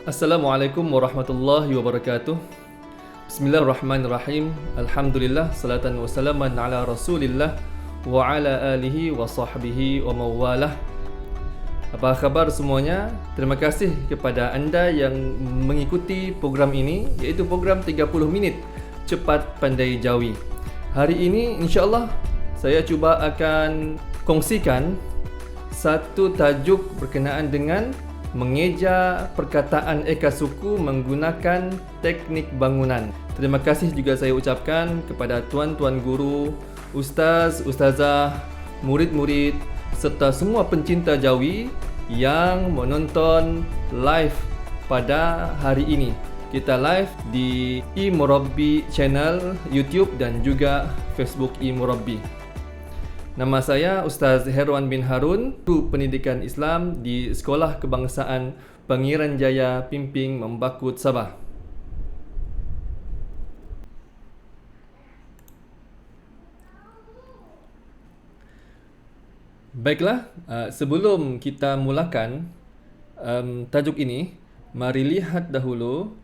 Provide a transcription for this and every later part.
Assalamualaikum warahmatullahi wabarakatuh. Bismillahirrahmanirrahim. Alhamdulillah, salatan wassalaman ala Rasulillah wa ala alihi wa sahbihi wa mawalah. Apa khabar semuanya? Terima kasih kepada anda yang mengikuti program ini, iaitu program 30 minit cepat pandai jawi. Hari ini insya-Allah saya cuba akan kongsikan satu tajuk berkenaan dengan mengeja perkataan eka suku menggunakan teknik bangunan. Terima kasih juga saya ucapkan kepada tuan-tuan guru, ustaz, ustazah, murid-murid serta semua pencinta Jawi yang menonton live pada hari ini. Kita live di eMurabbi channel YouTube dan juga Facebook eMurabbi. Nama saya Ustaz Herwan bin Harun, Guru Pendidikan Islam di Sekolah Kebangsaan Pangeran Jaya Pimping Membakut, Sabah. Baiklah, sebelum kita mulakan tajuk ini, mari lihat dahulu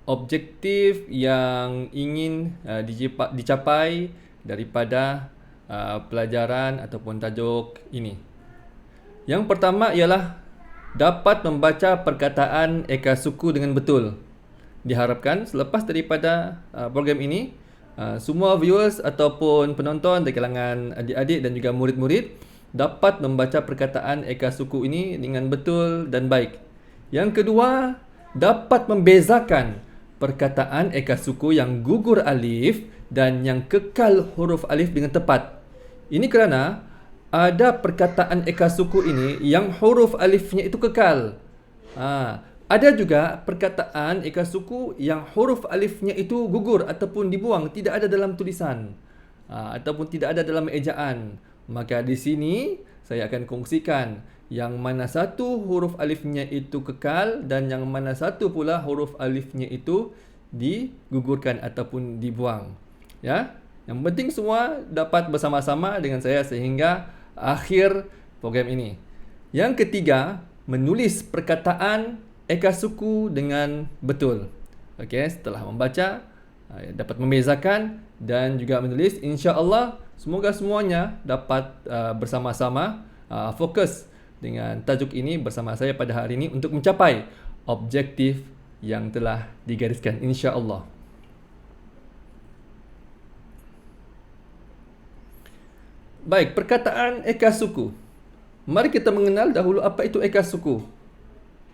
objektif yang ingin dicapai daripada pelajaran ataupun tajuk ini. Yang pertama ialah dapat membaca perkataan eka suku dengan betul. Diharapkan selepas daripada program ini, semua viewers ataupun penonton dari kalangan adik-adik dan juga murid-murid dapat membaca perkataan eka suku ini dengan betul dan baik. Yang kedua, dapat membezakan perkataan eka suku yang gugur alif dan yang kekal huruf alif dengan tepat. Ini kerana ada perkataan eka suku ini yang huruf alifnya itu kekal. Ada juga perkataan eka suku yang huruf alifnya itu gugur ataupun dibuang, tidak ada dalam tulisan ataupun tidak ada dalam ejaan. Maka di sini saya akan kongsikan yang mana satu huruf alifnya itu kekal dan yang mana satu pula huruf alifnya itu digugurkan ataupun dibuang. Ya, yang penting semua dapat bersama-sama dengan saya sehingga akhir program ini. Yang ketiga, menulis perkataan eka suku dengan betul. Okey, setelah membaca dapat membezakan dan juga menulis, insya-Allah semoga semuanya dapat bersama-sama fokus dengan tajuk ini bersama saya pada hari ini untuk mencapai objektif yang telah digariskan, insya-Allah. Baik, perkataan eka suku. Mari kita mengenal dahulu apa itu eka suku.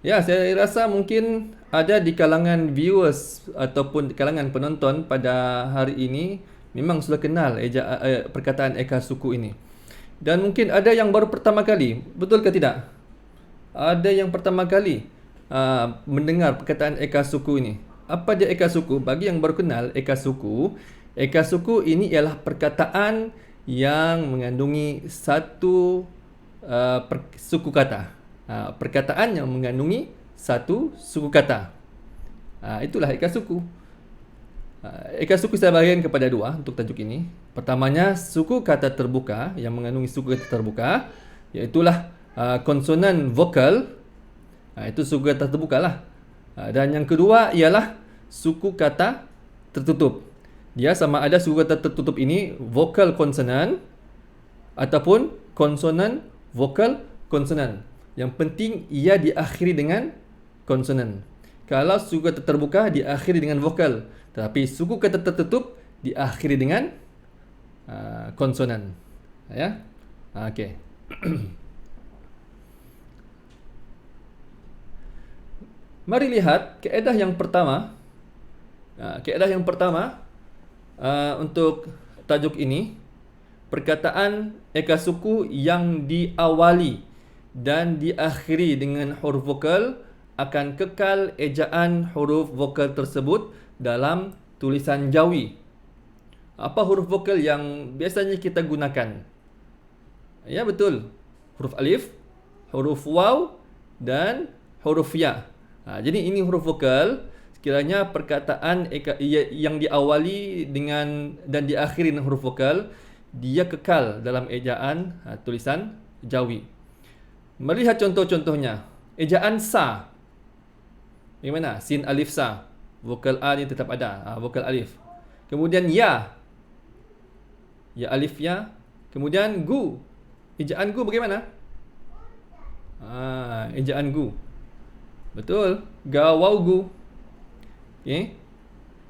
Ya, saya rasa mungkin ada di kalangan viewers ataupun di kalangan penonton pada hari ini memang sudah kenal perkataan eka suku ini. Dan mungkin ada yang baru pertama kali, betul ke tidak? Ada yang pertama kali mendengar perkataan eka suku ini. Apa dia eka suku? Bagi yang baru kenal eka suku ini ialah perkataan yang mengandungi satu suku kata. Perkataan yang mengandungi satu suku kata. Itulah eka suku. Eka suku saya bahagikan kepada dua untuk tajuk ini. Pertamanya, suku kata terbuka yang mengandungi suku kata terbuka, iaitulah konsonan vokal. Itu suku kata terbuka lah. Dan yang kedua ialah suku kata tertutup. Dia sama ada suku kata tertutup ini vokal konsonan ataupun konsonan vokal konsonan. Yang penting ia diakhiri dengan konsonan. Kalau suku kata terbuka diakhiri dengan vokal, tetapi suku kata tertutup diakhiri dengan konsonan. Ya. Okey. Mari lihat kaedah yang pertama. Kaedah yang pertama untuk tajuk ini, perkataan eka suku yang diawali dan diakhiri dengan huruf vokal akan kekal ejaan huruf vokal tersebut dalam tulisan Jawi. Apa huruf vokal yang biasanya kita gunakan? Ya, betul. Huruf alif, huruf waw dan huruf ya. Jadi ini huruf vokal. Sekiranya perkataan yang diawali dengan dan diakhiri dengan huruf vokal, dia kekal dalam ejaan tulisan Jawi. Melihat contoh-contohnya. Ejaan sa. Bagaimana? Sin alif sa. Vokal A ni tetap ada. Vokal alif. Kemudian ya. Ya alif ya. Kemudian gu. Ejaan gu bagaimana? Ejaan gu. Betul. Ga waw gu. Okey.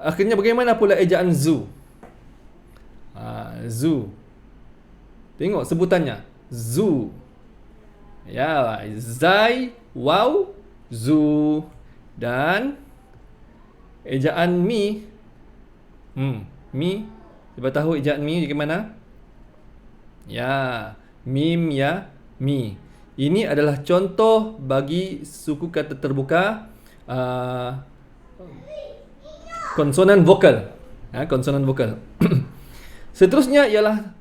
Akhirnya bagaimana pula ejaan zu? Zu. Tengok sebutannya. Zu. Ya, zai, waw, zu. Dan ejaan mi. Mi. Cuba tahu ejaan mi bagaimana? Ya, mim ya, mi. Ini adalah contoh bagi suku kata terbuka konsonan vokal. Konsonan vokal. Seterusnya ialah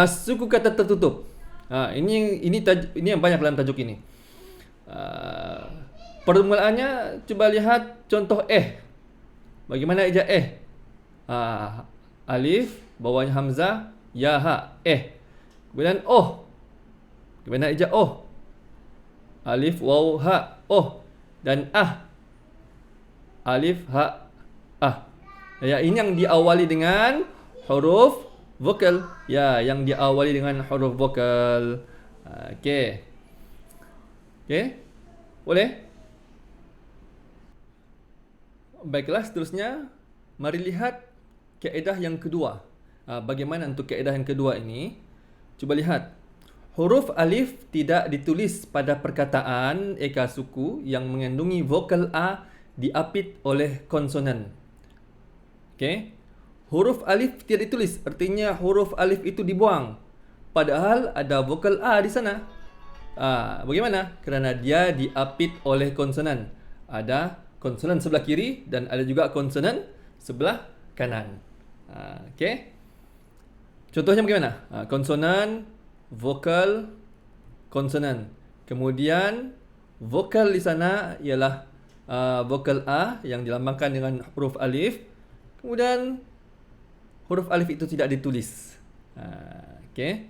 suku kata tertutup. Ini yang banyak dalam tajuk ini. Permulaannya cuba lihat contoh Bagaimana eja alif, bawahnya hamzah, ya ha, Kemudian Bagaimana eja alif, waw, ha, dan alif, ha, Ya, ini yang diawali dengan huruf vokal. Ya, yang diawali dengan huruf vokal. Okey. Boleh? Baiklah, seterusnya mari lihat kaedah yang kedua. Bagaimana untuk kaedah yang kedua ini? Cuba lihat. Huruf alif tidak ditulis pada perkataan eka suku yang mengandungi vokal A diapit oleh konsonan. Okey. Huruf alif tidak ditulis, artinya huruf alif itu dibuang. Padahal ada vokal A di sana. Bagaimana? Kerana dia diapit oleh konsonan. Ada konsonan sebelah kiri dan ada juga konsonan sebelah kanan. Okey. Contohnya bagaimana? Konsonan, vokal, konsonan. Kemudian vokal di sana ialah vokal A yang dilambangkan dengan huruf alif. Kemudian huruf alif itu tidak ditulis. Okey.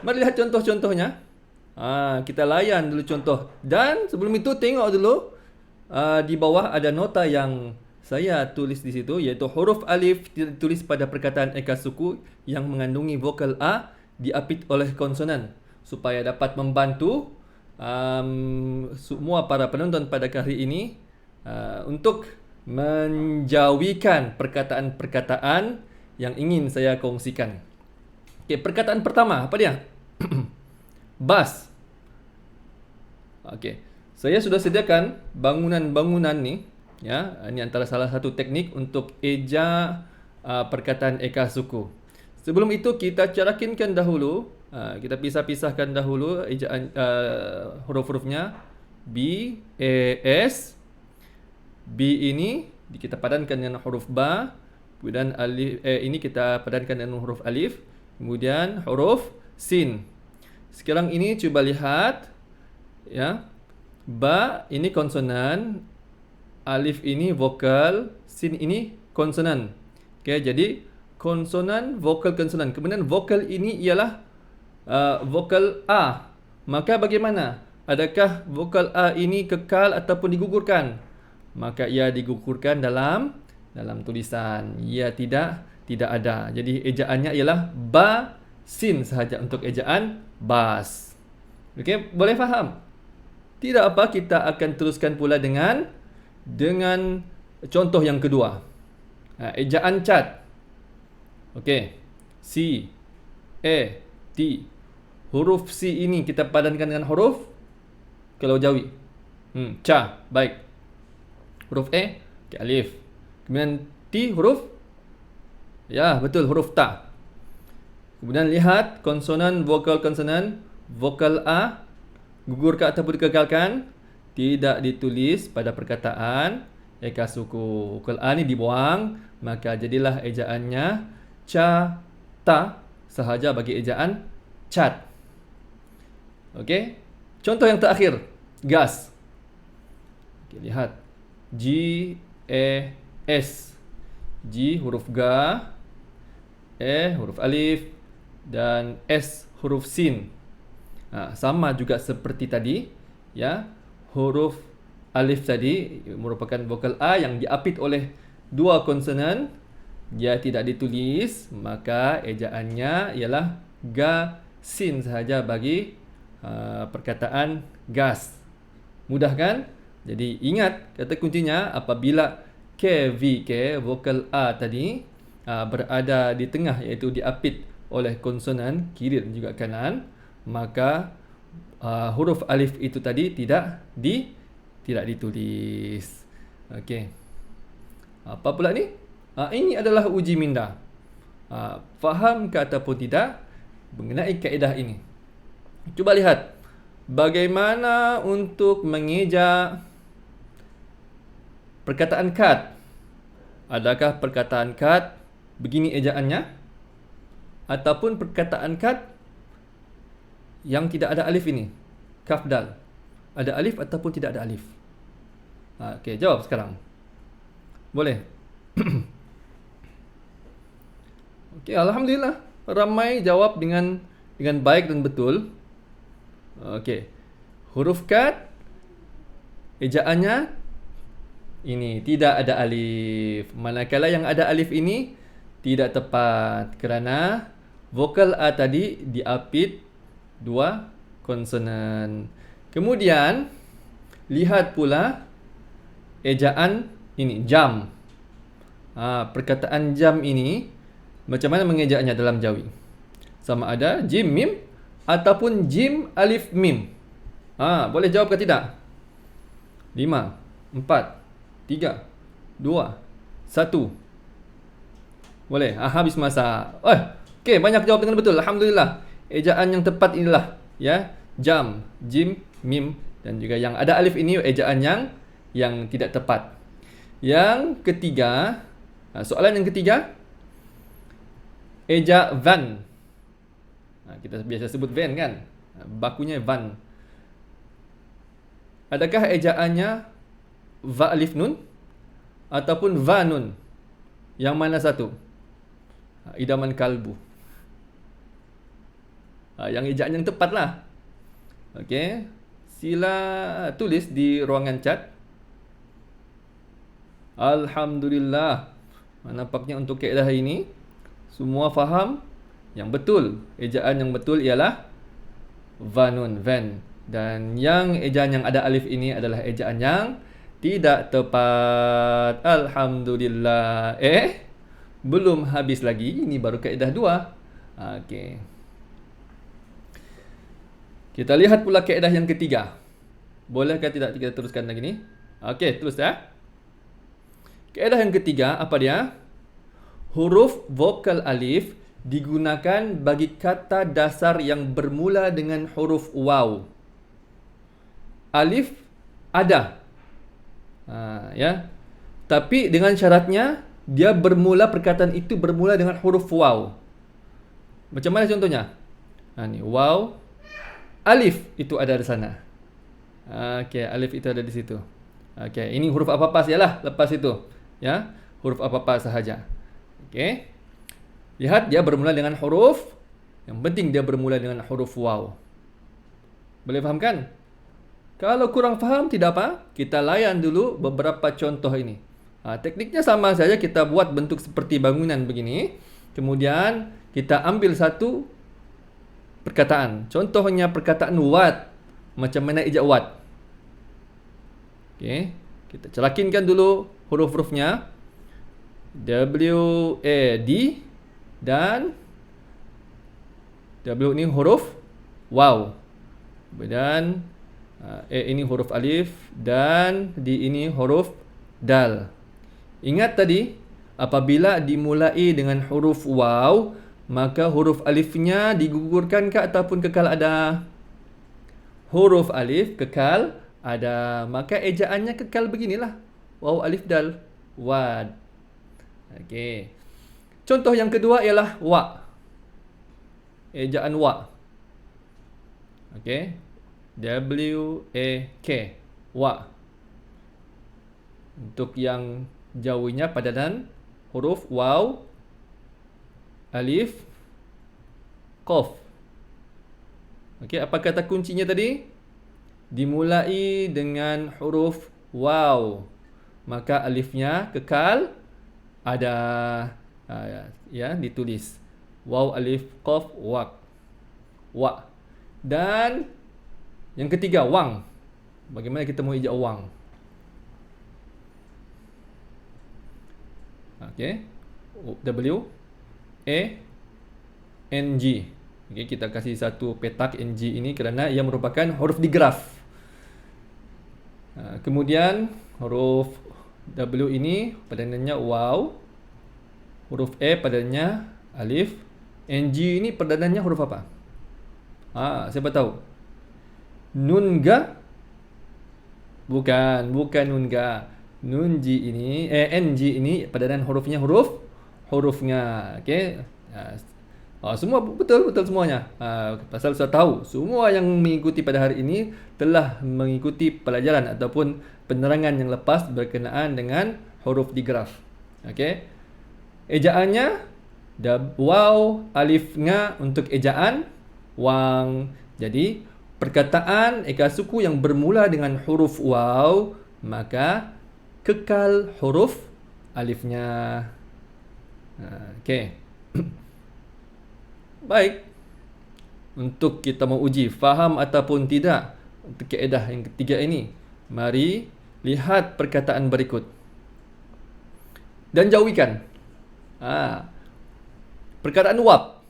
Mari lihat contoh-contohnya. Kita layan dulu contoh. Dan sebelum itu tengok dulu di bawah ada nota yang saya tulis di situ, iaitu huruf alif tidak ditulis pada perkataan eka suku yang mengandungi vokal A diapit oleh konsonan, supaya dapat membantu semua para penonton pada hari ini untuk menjauhikan perkataan-perkataan yang ingin saya kongsikan. Okey, perkataan pertama apa dia? Bas. Okey, saya sudah sediakan bangunan-bangunan ni, ya. Ini antara salah satu teknik untuk eja perkataan eka suku. Sebelum itu kita carakinkan dahulu, kita pisah-pisahkan dahulu ejaan huruf-hurufnya. B, A, S. B ini kita padankan dengan huruf ba, kemudian alif ini kita padankan dengan huruf alif, kemudian huruf sin. Sekarang ini cuba lihat, ya. Ba ini konsonan, alif ini vokal, sin ini konsonan. Okey, jadi konsonan, vokal, konsonan. Kemudian vokal ini ialah vokal A. Maka bagaimana? Adakah vokal A ini kekal ataupun digugurkan? Maka ia digugurkan dalam tulisan. Ia tidak ada. Jadi ejaannya ialah ba sin sahaja untuk ejaan bas. Okey, boleh faham? Tidak apa, kita akan teruskan pula dengan contoh yang kedua. Ejaan cat. Okey. C, A, T. Huruf C ini kita padankan dengan huruf kalau Jawi. Ca, baik. Huruf A, okay, alif. Kemudian T huruf, ya betul, huruf ta. Kemudian lihat konsonan, vokal, konsonan. Vokal A gugurkan ataupun dikekalkan, tidak ditulis pada perkataan eka suku. Vokal A ni dibuang, maka jadilah ejaannya ca, ta sahaja bagi ejaan cat. Okey. Contoh yang terakhir, gas. Okey, lihat. G, A, S. G huruf ga, A huruf alif, dan S huruf sin. Sama juga seperti tadi, ya. Huruf alif tadi merupakan vokal A yang diapit oleh dua konsonan, dia tidak ditulis, maka ejaannya ialah ga sin sahaja bagi perkataan gas. Mudah kan? Jadi ingat kata kuncinya apabila KVK vokal A tadi berada di tengah, iaitu diapit oleh konsonan kiri dan juga kanan, maka huruf alif itu tadi tidak ditulis. Okey. Apa pula ni? Ini adalah uji minda. Faham ke ataupun tidak mengenai kaedah ini? Cuba lihat bagaimana untuk mengeja perkataan kad. Adakah perkataan kad begini ejaannya? Ataupun perkataan kad yang tidak ada alif ini, kaf dal, ada alif ataupun tidak ada alif? Okey, jawab sekarang. Boleh? Okey, alhamdulillah ramai jawab dengan baik dan betul. Okey. Huruf kad ejaannya ini tidak ada alif. Manakala yang ada alif ini tidak tepat kerana vokal A tadi diapit dua konsonan. Kemudian lihat pula ejaan ini jam. Perkataan jam ini macam mana mengejaannya dalam Jawi? Sama ada jim mim ataupun jim alif mim. Boleh jawab ke tidak? 5, 4, 3, 2, 1. Boleh? Habis masa. Okey, banyak jawab dengan betul. Alhamdulillah. Ejaan yang tepat inilah ya, jam, jim, mim, dan juga yang ada alif ini ejaan yang tidak tepat. Yang ketiga, soalan yang ketiga, eja van. Kita biasa sebut van kan? Bakunya van. Adakah ejaannya va alif nun ataupun va nun? Yang mana satu? Idaman kalbu. Yang ejaan yang tepat lah. Okey. Sila tulis di ruangan chat. Alhamdulillah. Nampaknya untuk kaedah ini semua faham. Yang betul, ejaan yang betul ialah vanun, van. Dan yang ejaan yang ada alif ini adalah ejaan yang tidak tepat. Alhamdulillah. Belum habis lagi. Ini baru kaedah 2. Okey. Kita lihat pula kaedah yang ketiga. Bolehkah tidak kita teruskan lagi ni? Okey, terus ya. Kaedah yang ketiga, apa dia? Huruf vokal alif digunakan bagi kata dasar yang bermula dengan huruf waw. Alif ada. Ya. Tapi dengan syaratnya dia bermula, perkataan itu bermula dengan huruf waw. Macam mana contohnya? Ni waw, alif itu ada di sana. Okey, alif itu ada di situ. Okey, ini huruf apa-apa sajalah lepas itu. Ya, huruf apa-apa sahaja. Okey. Lihat dia bermula dengan huruf. Yang penting dia bermula dengan huruf waw. Boleh faham kan? Kalau kurang faham tidak apa, kita layan dulu beberapa contoh ini. Tekniknya sama saja, kita buat bentuk seperti bangunan begini. Kemudian kita ambil satu perkataan. Contohnya perkataan wat. Macam mana ejak wat? Okey, kita celakinkan dulu huruf-hurufnya. W, A, D. Dan W ini huruf waw. Dan A ini huruf alif dan D ini huruf dal. Ingat tadi, apabila dimulai dengan huruf waw, maka huruf alifnya digugurkan ke ataupun kekal ada? Huruf alif kekal ada. Maka ejaannya kekal beginilah. Waw alif dal. Wad. Okey. Contoh yang kedua ialah wa. Ejaan wa. Okey. W, A, K. Wa. Untuk yang Jawinya padanan huruf waw, alif, qaf. Okey, apa kata kuncinya tadi? Dimulai dengan huruf waw. Maka alifnya kekal ada. Ya, ditulis waw alif qaf wak. Wa. Dan yang ketiga, wang. Bagaimana kita mau ejak wang? Okey. W A N G. Okey, kita kasih satu petak NG ini kerana ia merupakan huruf digraf. Kemudian huruf W ini padanannya waw. Huruf A padanannya alif. NG ini padanannya huruf apa? Siapa tahu? Nun ga? Bukan nun ga. Nun G ini, NG ini padanan hurufnya hurufnya. Okey. Semua betul semuanya. Pasal saya tahu semua yang mengikuti pada hari ini telah mengikuti pelajaran ataupun penerangan yang lepas berkenaan dengan huruf digraf. Okey. Ejaannya waw alif nga untuk ejaan wang. Jadi perkataan eka suku yang bermula dengan huruf waw maka kekal huruf alifnya. Okey. Baik. Untuk kita mau uji faham ataupun tidak untuk kaedah yang ketiga ini, mari lihat perkataan berikut dan jauhikan. Perkataan wab.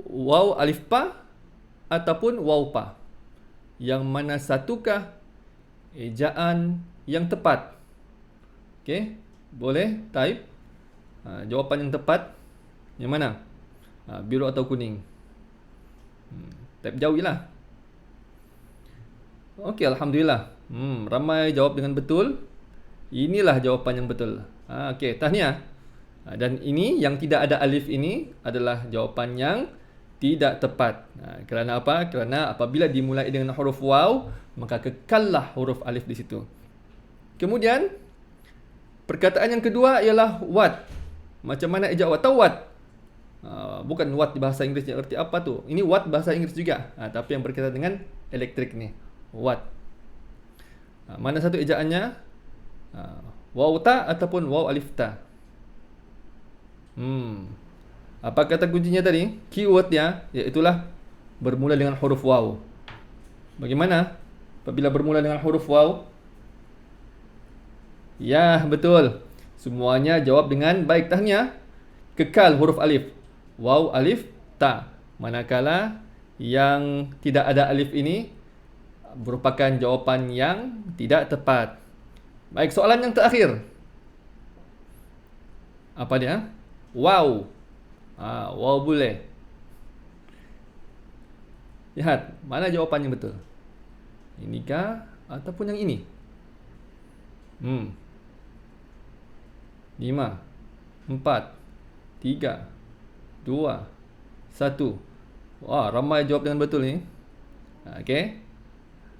Waw alif pa ataupun waw pa. Yang mana satukah ejaan yang tepat? Okey, boleh type jawapan yang tepat yang mana? Biru atau kuning? Type jauhilah. Okey, alhamdulillah. Ramai jawab dengan betul. Inilah jawapan yang betul. Okey, tahniah. Dan ini yang tidak ada alif ini adalah jawapan yang tidak tepat. Kerana apa? Kerana apabila dimulai dengan huruf waw, maka kekallah huruf alif di situ. Kemudian perkataan yang kedua ialah what. Macam mana ejak what? Tahu what? Bukan what di bahasa Inggeris, erti apa tu? Ini what bahasa Inggeris juga. Tapi yang berkaitan dengan elektrik ni. What. Mana satu ejaannya? Waw ta ataupun waw alif ta? Apa kata kuncinya tadi? Keywordnya iaitulah bermula dengan huruf waw. Bagaimana apabila bermula dengan huruf waw? Ya, betul. Semuanya jawab dengan baik, tahniah. Kekal huruf alif. Waw alif ta. Manakala yang tidak ada alif ini merupakan jawapan yang tidak tepat. Baik, soalan yang terakhir. Apa dia? Wow. Wow boleh. Lihat, mana jawapan yang betul? Inikah ataupun yang ini? 5 4 3 2 1. Wah, ramai jawab dengan betul ni. Okey.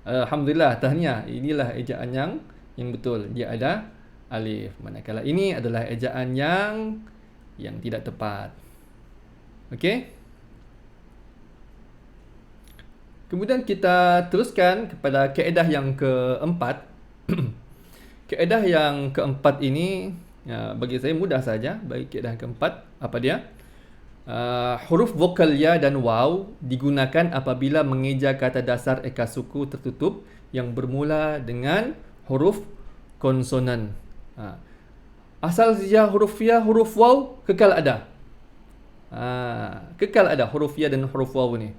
Alhamdulillah, tahniah. Inilah ejaan yang betul. Dia ada alif. Manakala ini adalah ejaan yang tidak tepat. Okey. Kemudian kita teruskan kepada kaedah yang keempat. Kaedah yang keempat ini bagi saya mudah saja. Bagi kaedah yang keempat, apa dia? Huruf vokal ya dan waw digunakan apabila mengeja kata dasar eka suku tertutup yang bermula dengan huruf konsonan. Asal ya huruf ya, huruf waw kekal ada. Kekal ada huruf ya dan huruf waw ni.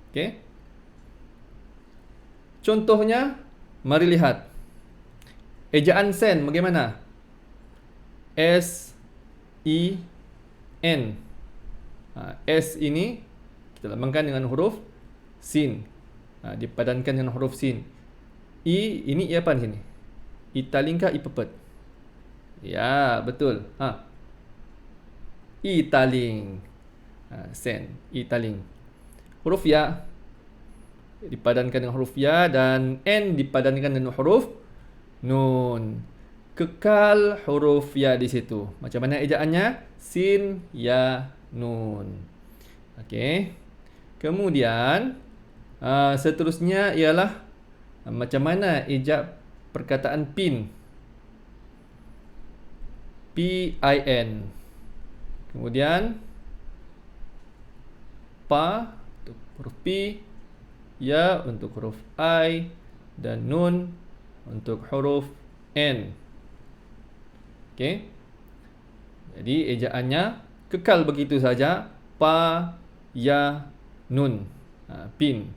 Okey. Contohnya, mari lihat. Ejaan sen bagaimana? S I N. S ini kita lambangkan dengan huruf sin. Dipadankan dengan huruf sin. I ini i apa di sini? Italing kah i pepet? Ya, betul. Italing. Sen, italing. Huruf ya dipadankan dengan huruf ya dan N dipadankan dengan huruf nun. Kekal huruf ya di situ. Macam mana ejaannya? Sin, ya, nun. Okey. Kemudian seterusnya ialah Macam mana ejak perkataan pin? P-I-N. Kemudian pa untuk huruf P, ya untuk huruf I, dan nun untuk huruf N. Okey. Jadi ejaannya kekal begitu saja, pa, ya, nun. Pin.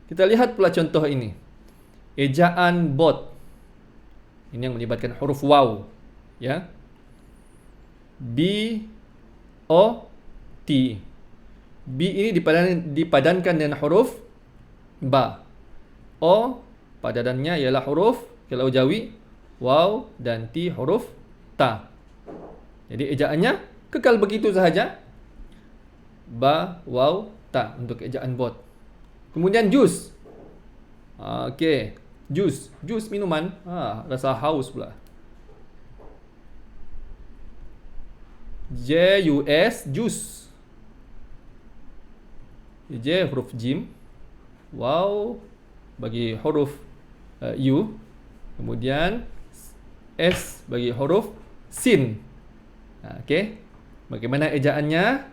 Kita lihat pula contoh ini. Ejaan bot. Ini yang melibatkan huruf waw, ya. B O T. B ini dipadankan dengan huruf ba. O padanannya ialah huruf kalau Jawi waw, dan T huruf ta. Jadi ejaannya kekal begitu sahaja. Ba, waw, ta untuk ejaan bot. Kemudian jus. Okey, jus. Jus minuman. Rasa haus pula. J-U-S, jus. J huruf jim. Waw bagi huruf U. Kemudian S bagi huruf sin. Okey. Bagaimana ejaannya?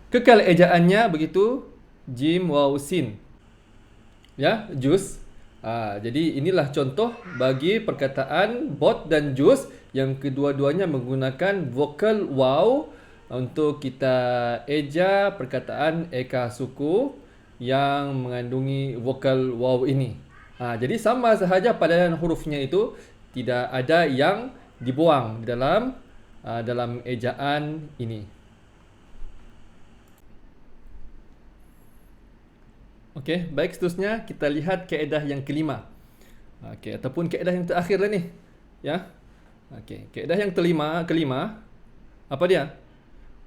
Kekal ejaannya begitu, jim, waw, sin. Ya, jus. Jadi inilah contoh bagi perkataan bot dan jus yang kedua-duanya menggunakan vokal waw untuk kita eja perkataan eka suku yang mengandungi vokal waw ini. Jadi sama sahaja padanan hurufnya itu, tidak ada yang dibuang di dalam ejaan ini. Okey, baik, seterusnya kita lihat kaedah yang kelima. Ataupun kaedah yang terakhir lah ni. Ya. Okey, kaedah yang kelima apa dia?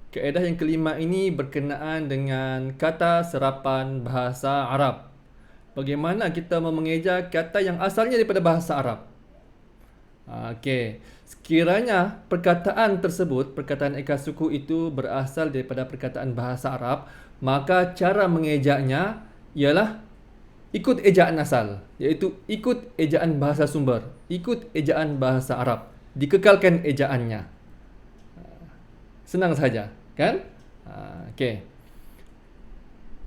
Kaedah yang kelima ini berkenaan dengan kata serapan bahasa Arab. Bagaimana kita mengeja kata yang asalnya daripada bahasa Arab? Okey, sekiranya perkataan tersebut, perkataan eka suku itu berasal daripada perkataan bahasa Arab, maka cara mengejaknya ialah ikut ejaan asal, iaitu ikut ejaan bahasa sumber, ikut ejaan bahasa Arab, dikekalkan ejaannya. Senang saja, kan? Okey.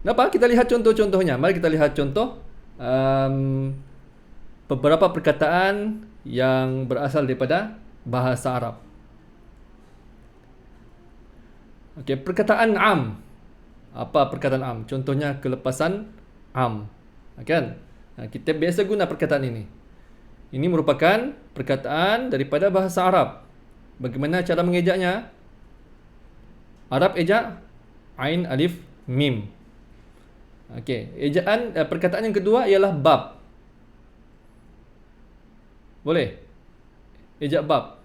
Kenapa? Kita lihat contoh-contohnya. Mari kita lihat contoh beberapa perkataan yang berasal daripada bahasa Arab. Okey, perkataan am. Apa perkataan am? Contohnya kelepasan am. Kan? Kita biasa guna perkataan ini. Ini merupakan perkataan daripada bahasa Arab. Bagaimana cara mengejaknya? Arab ejak ain, alif, mim. Okey, ejaan perkataan yang kedua ialah bab. Boleh? Ejak bab.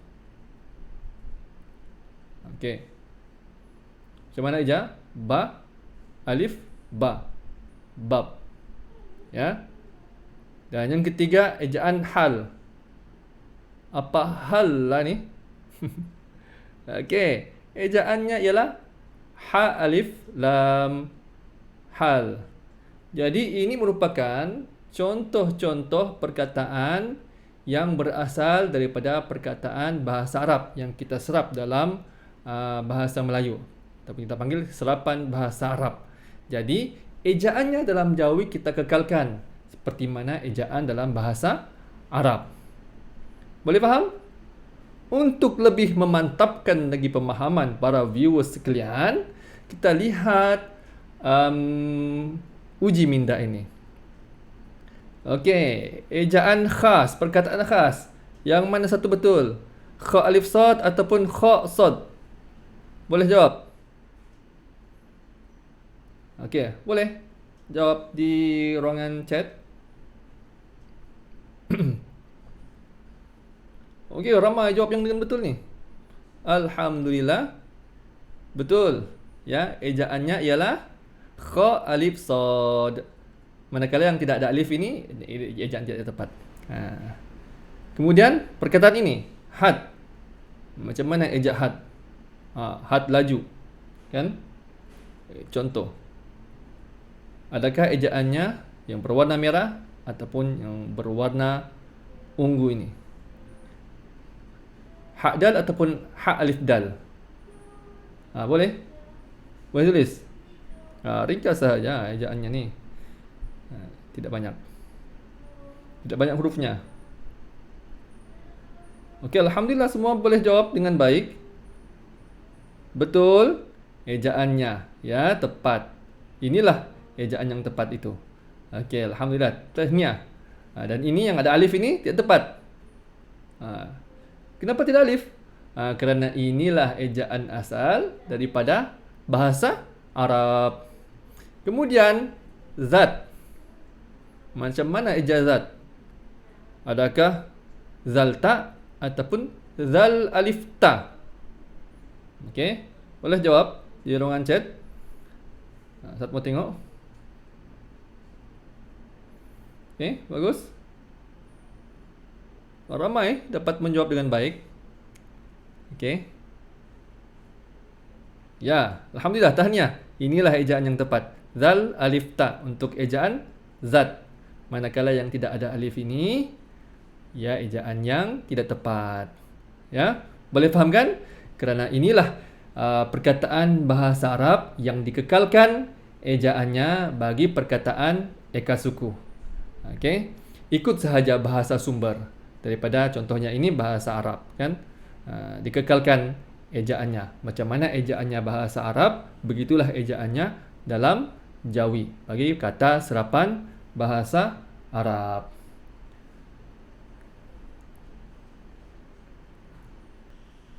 Okey. Macam mana ejak? Ba, alif, ba. Bab. Ya. Dan yang ketiga, ejaan hal. Apa hal lah ni? Okey. Ejaannya ialah ha, alif, lam, hal. Jadi ini merupakan contoh-contoh perkataan yang berasal daripada perkataan bahasa Arab yang kita serap dalam bahasa Melayu. Tapi kita panggil serapan bahasa Arab. Jadi ejaannya dalam Jawi kita kekalkan seperti mana ejaan dalam bahasa Arab. Boleh faham? Untuk lebih memantapkan lagi pemahaman para viewers sekalian, kita lihat uji minda ini. Okey, ejaan khas, perkataan khas. Yang mana satu betul? Kha alif sad ataupun kha sad? Boleh jawab? Okey, boleh jawab di ruangan chat. Okey, ramai jawab yang dengan betul ni. Alhamdulillah. Betul. Ya, ejaannya ialah kha alif sad. Manakala yang tidak ada alif ini ejaan tidak tepat. Kemudian perkataan ini, had. Macam mana ejak had? Had laju. Kan? Contoh. Adakah ejaannya yang berwarna merah ataupun yang berwarna ungu ini. Hak dal ataupun hak alif dal. Boleh? Boleh tulis? Ringkas sahaja ejaannya ni. Tidak banyak. Tidak banyak hurufnya. Okey, alhamdulillah semua boleh jawab dengan baik. Betul ejaannya, ya, tepat. Inilah ejaan yang tepat itu. Okey, alhamdulillah. Tahniah. Dan ini yang ada alif ini tidak tepat. Kenapa tidak alif? Kerana inilah ejaan asal daripada bahasa Arab. Kemudian zat. Macam mana eja zat? Adakah zal ta ataupun zal alif ta? Okey, boleh jawab di ruangan chat. Ustaz mau tengok. Okey, bagus. Ramai dapat menjawab dengan baik. Okey. Ya, alhamdulillah, tahniah. Inilah ejaan yang tepat. Zal alif ta untuk ejaan zat. Manakala yang tidak ada alif ini, ya, ejaan yang tidak tepat. Ya, boleh faham kan? Kerana inilah perkataan bahasa Arab yang dikekalkan ejaannya bagi perkataan eka suku. Okey, ikut sahaja bahasa sumber daripada contohnya ini bahasa Arab, kan? Dikekalkan ejaannya. Macam mana ejaannya bahasa Arab, begitulah ejaannya dalam Jawi bagi kata serapan bahasa Arab.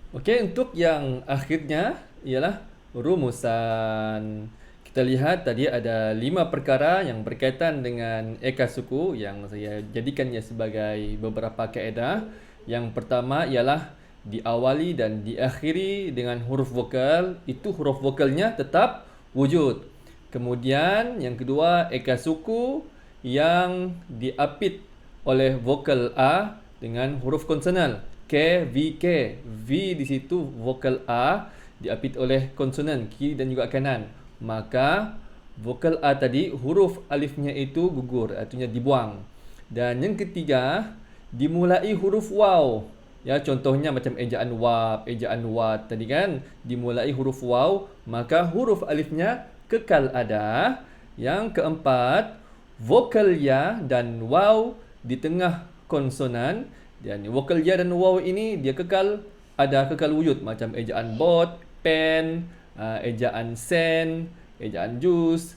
Okey, untuk yang akhirnya ialah rumusan. Kita lihat tadi ada 5 perkara yang berkaitan dengan eka suku yang saya jadikannya sebagai beberapa kaedah. Yang pertama ialah diawali dan diakhiri dengan huruf vokal, itu huruf vokalnya tetap wujud. Kemudian yang kedua, eka suku yang diapit oleh vokal A dengan huruf konsonal. K, V, K. V di situ vokal A diapit oleh konsonan kiri dan juga kanan. Maka vokal A tadi huruf alifnya itu gugur, artinya dibuang. Dan yang ketiga, dimulai huruf waw. Ya, contohnya macam ejaan wab, ejaan wat tadi kan, dimulai huruf waw, maka huruf alifnya kekal ada. Yang keempat, vokal ya dan waw di tengah konsonan. Dan vokal ya dan waw ini dia kekal ada, kekal wujud, macam ejaan bot, pen, ejaan sen, ejaan jus,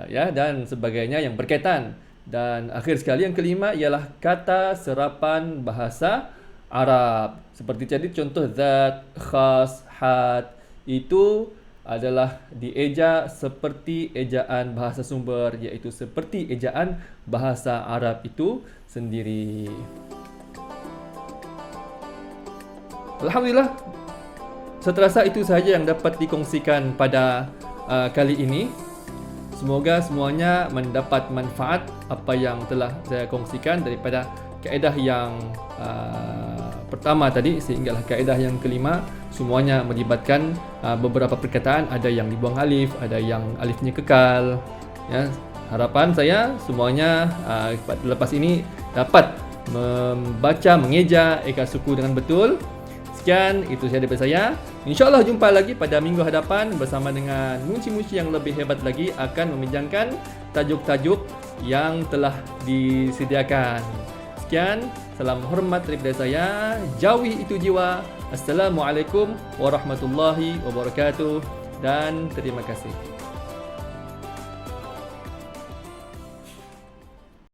ya, dan sebagainya yang berkaitan. Dan akhir sekali yang kelima ialah kata serapan bahasa Arab. Seperti tadi contoh zat, khas, had, itu adalah dieja seperti ejaan bahasa sumber, iaitu seperti ejaan bahasa Arab itu sendiri. Alhamdulillah, saya rasa itu sahaja yang dapat dikongsikan pada kali ini. Semoga semuanya mendapat manfaat apa yang telah saya kongsikan daripada kaedah yang pertama tadi sehinggalah kaedah yang kelima. Semuanya melibatkan beberapa perkataan, ada yang dibuang alif, ada yang alifnya kekal. Ya, harapan saya semuanya lepas ini dapat membaca, mengeja eka suku dengan betul. Sekian, itu sahaja daripada saya. InsyaAllah jumpa lagi pada minggu hadapan bersama dengan munci-munci yang lebih hebat lagi akan membincangkan tajuk-tajuk yang telah disediakan. Sekian, salam hormat daripada saya. Jawi itu jiwa. Assalamualaikum warahmatullahi wabarakatuh dan terima kasih.